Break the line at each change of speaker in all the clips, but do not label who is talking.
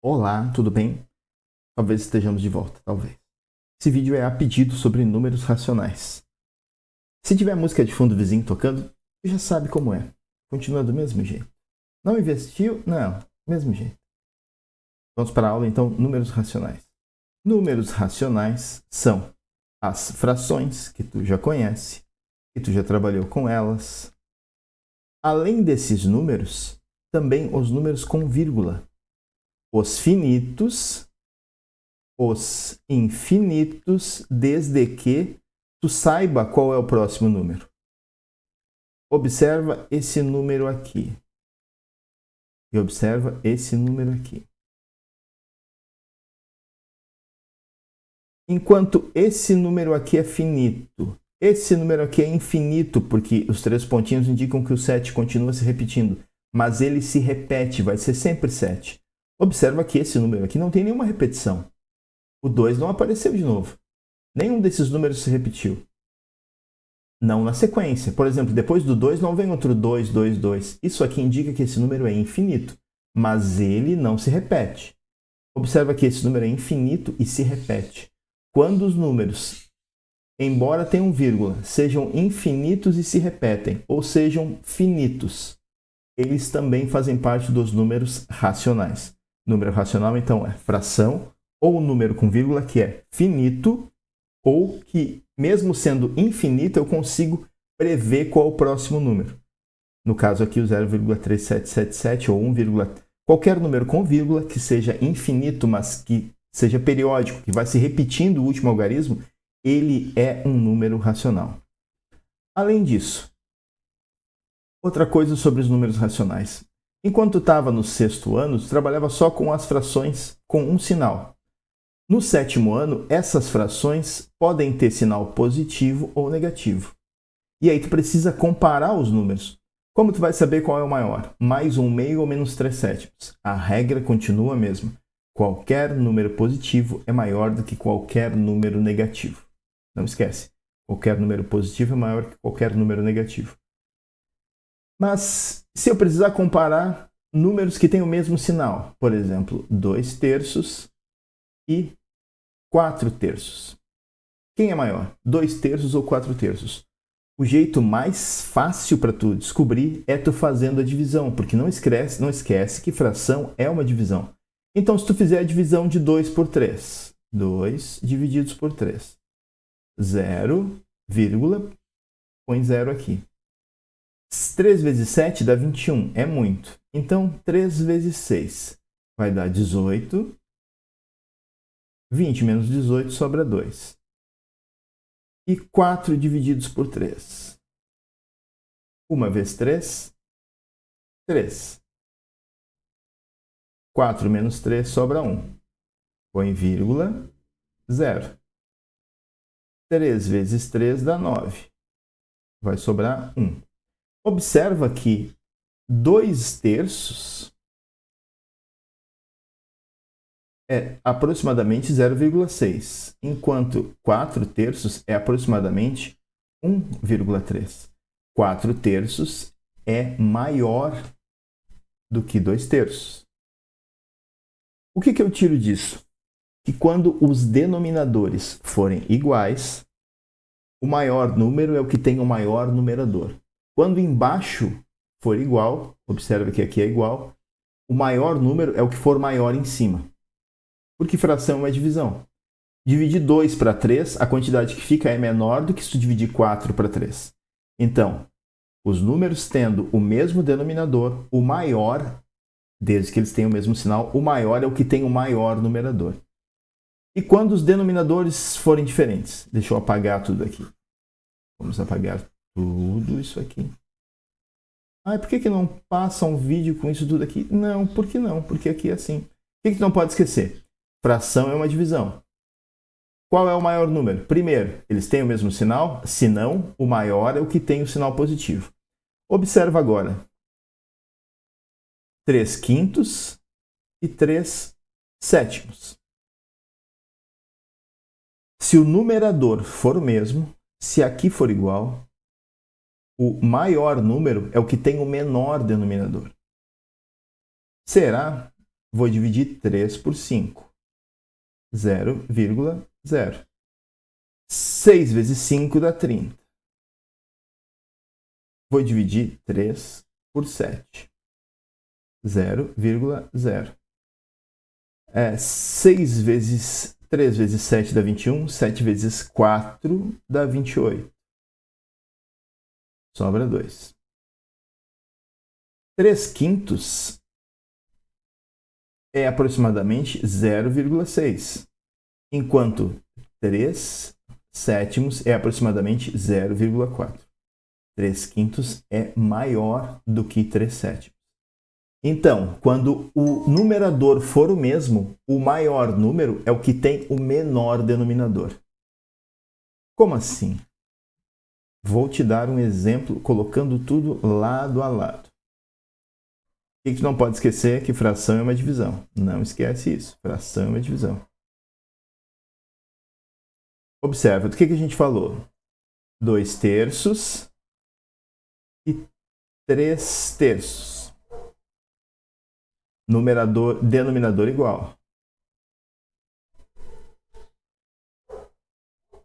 Olá, tudo bem? Talvez estejamos de volta, talvez. Esse vídeo é a pedido sobre números racionais. Se tiver música de fundo vizinho tocando, já sabe como é. Continua do mesmo jeito. Não investiu? Não, mesmo jeito. Vamos para a aula então, números racionais. Números racionais são as frações que tu já conhece, que tu já trabalhou com elas. Além desses números, também os números com vírgula. Os finitos, os infinitos, desde que tu saiba qual é o próximo número. Observa esse número aqui. E observa esse número aqui. Enquanto esse número aqui é finito, esse número aqui é infinito, porque os três pontinhos indicam que o 7 continua se repetindo, mas ele se repete, vai ser sempre 7. Observa que esse número aqui não tem nenhuma repetição. O 2 não apareceu de novo. Nenhum desses números se repetiu. Não na sequência. Por exemplo, depois do 2 não vem outro 2, 2, 2. Isso aqui indica que esse número é infinito, mas ele não se repete. Observa que esse número é infinito e se repete. Quando os números, embora tenham vírgula, sejam infinitos e se repetem, ou sejam finitos, eles também fazem parte dos números racionais. Número racional, então, é fração ou número com vírgula que é finito, ou que, mesmo sendo infinito, eu consigo prever qual é o próximo número. No caso aqui, o 0,3777 ou 1, qualquer número com vírgula que seja infinito, mas que seja periódico, que vai se repetindo o último algarismo, ele é um número racional. Além disso, outra coisa sobre os números racionais. Enquanto estava no sexto ano, trabalhava só com as frações com um sinal. No sétimo ano, essas frações podem ter sinal positivo ou negativo. E aí tu precisa comparar os números. Como tu vai saber qual é o maior? Mais 1/2 ou menos 3/7? A regra continua a mesma. Qualquer número positivo é maior do que qualquer número negativo. Não esquece. Qualquer número positivo é maior que qualquer número negativo. Mas se eu precisar comparar números que têm o mesmo sinal, por exemplo, 2/3 e 4/3. Quem é maior? 2/3 ou 4/3? O jeito mais fácil para tu descobrir é tu fazendo a divisão, porque não esquece que fração é uma divisão. Então, se tu fizer a divisão de 2 por 3, 2 divididos por 3, 0, põe 0 aqui. 3 vezes 7 dá 21, é muito. Então, 3 vezes 6 vai dar 18. 20 menos 18 sobra 2. E 4 divididos por 3. 1 vezes 3, 3. 4 menos 3 sobra 1. Põe vírgula, 0. 3 vezes 3 dá 9. Vai sobrar 1. Observa que 2/3 é aproximadamente 0,6, enquanto 4/3 é aproximadamente 1,3. 4/3 é maior do que 2/3. O que eu tiro disso? Que quando os denominadores forem iguais, o maior número é o que tem o maior numerador. Quando embaixo for igual, observa que aqui é igual, o maior número é o que for maior em cima. Porque fração é divisão. Dividir 2 para 3, a quantidade que fica é menor do que se tu dividir 4 para 3. Então, os números tendo o mesmo denominador, o maior, desde que eles tenham o mesmo sinal, o maior é o que tem o maior numerador. E quando os denominadores forem diferentes? Deixa eu apagar tudo aqui. Vamos apagar tudo isso aqui. Por que não passa um vídeo com isso tudo aqui? Não, por que não? Porque aqui é assim. O que tu não pode esquecer? Fração é uma divisão. Qual é o maior número? Primeiro, eles têm o mesmo sinal? Se não, o maior é o que tem o sinal positivo. Observa agora. 3/5 e 3/7. Se o numerador for o mesmo, se aqui for igual, o maior número é o que tem o menor denominador. Será Vou dividir 3 por 5. 0,0. 6 vezes 5 dá 30. Vou dividir 3 por 7. 0,0. 6 vezes 3 vezes 7 dá 21. 7 vezes 4 dá 28. Sobra 2. 3 quintos é aproximadamente 0,6, enquanto 3 sétimos é aproximadamente 0,4. 3 quintos é maior do que 3 sétimos. Então, quando o numerador for o mesmo, o maior número é o que tem o menor denominador. Como assim? Vou te dar um exemplo colocando tudo lado a lado. O que tu não pode esquecer é que fração é uma divisão. Não esquece isso. Fração é uma divisão. Observa, do que a gente falou? 2 terços e 3 terços. Denominador igual.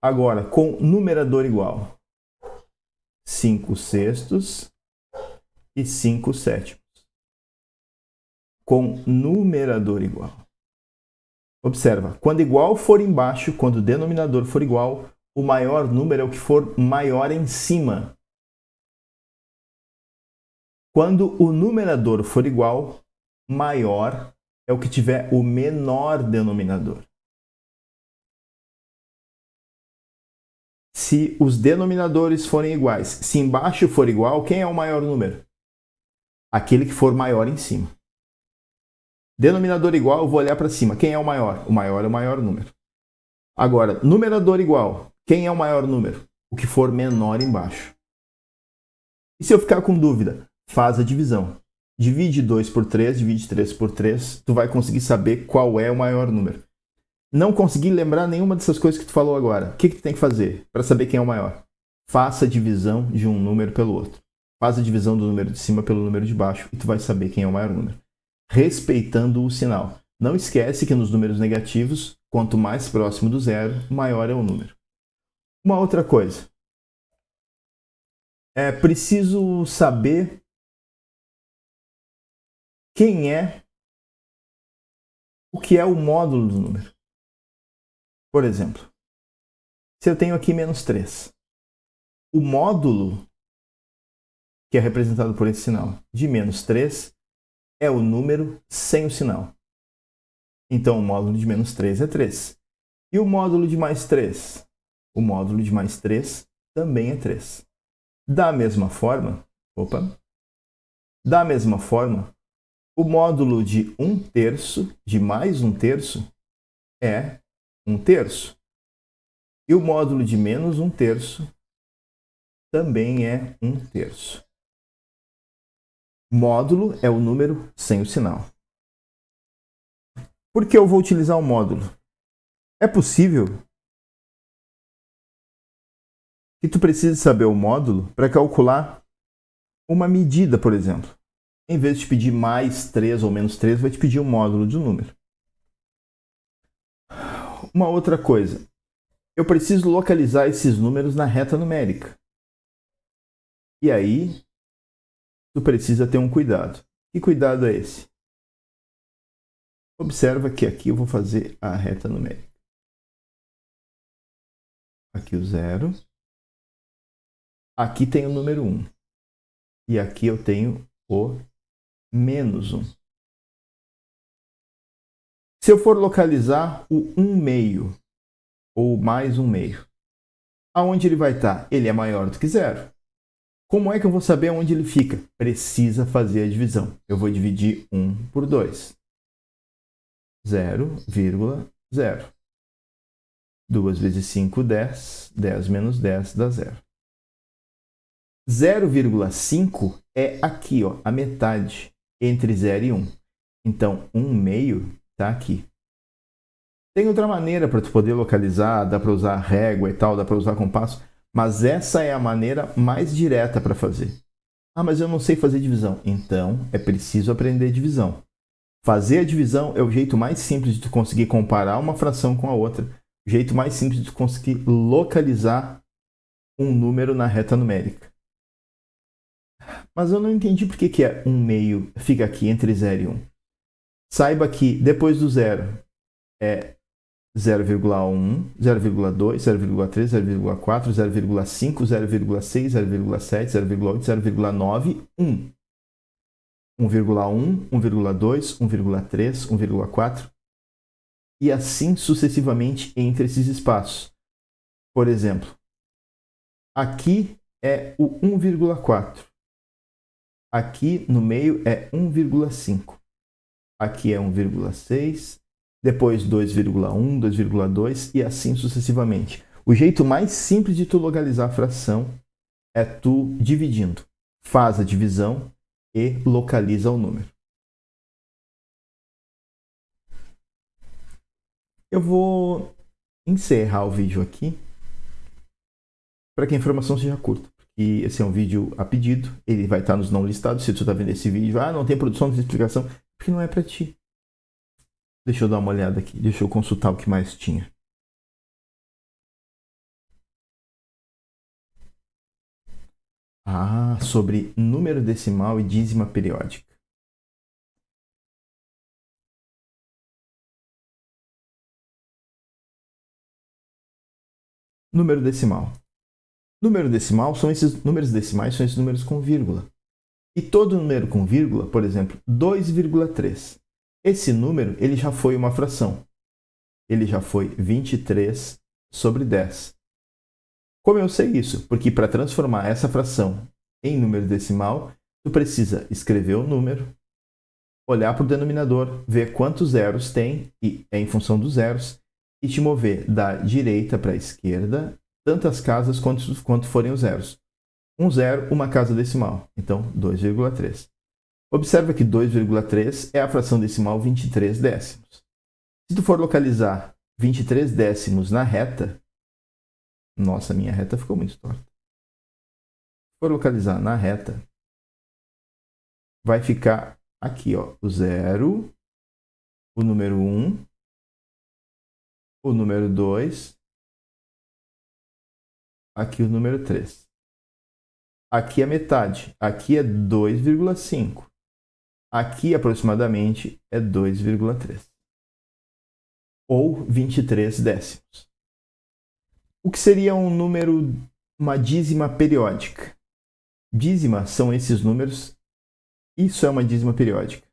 Agora, com numerador igual. 5 sextos e 5 sétimos. Com numerador igual. Observa, quando igual for embaixo, quando o denominador for igual, o maior número é o que for maior em cima. Quando o numerador for igual, maior é o que tiver o menor denominador. Se os denominadores forem iguais, se embaixo for igual, quem é o maior número? Aquele que for maior em cima. Denominador igual, eu vou olhar para cima. Quem é o maior? O maior é o maior número. Agora, numerador igual. Quem é o maior número? O que for menor embaixo. E se eu ficar com dúvida? Faz a divisão. Divide 2 por 3, divide 3 por 3. Tu vai conseguir saber qual é o maior número. Não consegui lembrar nenhuma dessas coisas que tu falou agora. O que tu tem que fazer para saber quem é o maior? Faça a divisão de um número pelo outro. Faz a divisão do número de cima pelo número de baixo e tu vai saber quem é o maior número. Respeitando o sinal. Não esquece que nos números negativos, quanto mais próximo do zero, maior é o número. Uma outra coisa. É preciso saber o que é o módulo do número. Por exemplo, se eu tenho aqui menos 3, o módulo, que é representado por esse sinal, de menos 3, é o número sem o sinal. Então, o módulo de menos 3 é 3. E o módulo de mais 3? O módulo de mais 3 também é 3. Da mesma forma, o módulo de 1 terço, de mais 1 terço, é 1 terço. E o módulo de menos 1 terço também é 1 terço. Módulo é o número sem o sinal. Por que eu vou utilizar o módulo? É possível que tu precise saber o módulo para calcular uma medida, por exemplo. Em vez de te pedir mais 3 ou menos 3, vai te pedir o módulo de um número. Uma outra coisa. Eu preciso localizar esses números na reta numérica. E aí, tu precisa ter um cuidado. Que cuidado é esse? Observa que aqui eu vou fazer a reta numérica. Aqui o 0. Aqui tem o número 1. E aqui eu tenho o menos 1. Se eu for localizar o 1/2 ou mais 1/2, aonde ele vai estar? Ele é maior do que 0. Como é que eu vou saber onde ele fica? Precisa fazer a divisão. Eu vou dividir 1 por 2. 0,0. 2 vezes 5, 10. 10 menos 10 dá 0. 0,5 é aqui, ó, a metade entre 0 e 1. Então, 1/2 está aqui. Tem outra maneira para tu poder localizar, dá para usar régua e tal, dá para usar compasso, mas essa é a maneira mais direta para fazer. Ah, mas eu não sei fazer divisão. Então, é preciso aprender divisão. Fazer a divisão é o jeito mais simples de tu conseguir comparar uma fração com a outra. O jeito mais simples de tu conseguir localizar um número na reta numérica. Mas eu não entendi por que é 1 meio fica aqui entre 0 e 1. Saiba que depois do zero é 0,1, 0,2, 0,3, 0,4, 0,5, 0,6, 0,7, 0,8, 0,9, 1. 1,1, 1,2, 1,3, 1,4 e assim sucessivamente entre esses espaços. Por exemplo, aqui é o 1,4. Aqui no meio é 1,5. Aqui é 1,6. Depois 2,1, 2,2 e assim sucessivamente. O jeito mais simples de tu localizar a fração é tu dividindo. Faz a divisão e localiza o número. Eu vou encerrar o vídeo aqui para que a informação seja curta. Porque esse é um vídeo a pedido, ele vai estar nos não listados. Se tu está vendo esse vídeo, não tem produção, não tem explicação, porque não é para ti. Deixa eu dar uma olhada aqui, deixa eu consultar o que mais tinha. Sobre número decimal e dízima periódica. Número decimal. Número decimal são esses números decimais, são esses números com vírgula. E todo número com vírgula, por exemplo, 2,3. Esse número ele já foi uma fração. Ele já foi 23 sobre 10. Como eu sei isso? Porque para transformar essa fração em número decimal, tu precisa escrever o número, olhar para o denominador, ver quantos zeros tem, e é em função dos zeros, e te mover da direita para a esquerda, tantas casas quanto forem os zeros. Um zero, uma casa decimal. Então, 2,3. Observa que 2,3 é a fração decimal 23 décimos. Se tu for localizar 23 décimos na reta, nossa, minha reta ficou muito torta. Se for localizar na reta, vai ficar aqui, ó, o 0, o número 1, o número 2, aqui o número 3. Aqui é metade, aqui é 2,5. Aqui aproximadamente é 2,3. Ou 23 décimos. O que seria um número, uma dízima periódica? Dízima são esses números. Isso é uma dízima periódica.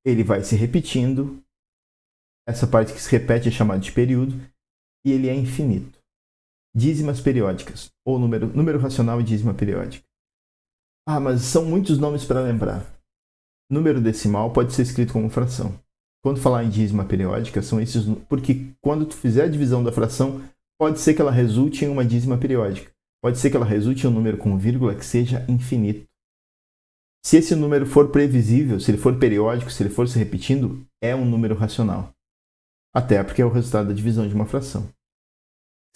Ele vai se repetindo. Essa parte que se repete é chamada de período. E ele é infinito. Dízimas periódicas. Ou número racional e dízima periódica. Mas são muitos nomes para lembrar. Número decimal pode ser escrito como fração. Quando falar em dízima periódica, são esses... Porque quando tu fizer a divisão da fração, pode ser que ela resulte em uma dízima periódica. Pode ser que ela resulte em um número com vírgula que seja infinito. Se esse número for previsível, se ele for periódico, se ele for se repetindo, é um número racional. Até porque é o resultado da divisão de uma fração.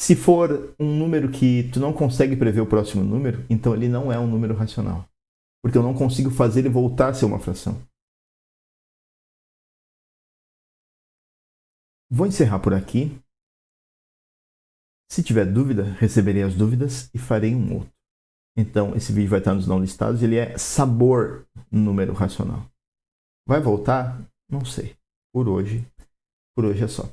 Se for um número que tu não consegue prever o próximo número, então ele não é um número racional. Porque eu não consigo fazer ele voltar a ser uma fração. Vou encerrar por aqui. Se tiver dúvida, receberei as dúvidas e farei um outro. Então, esse vídeo vai estar nos não listados. Ele é sabor número racional. Vai voltar? Não sei. Por hoje é só.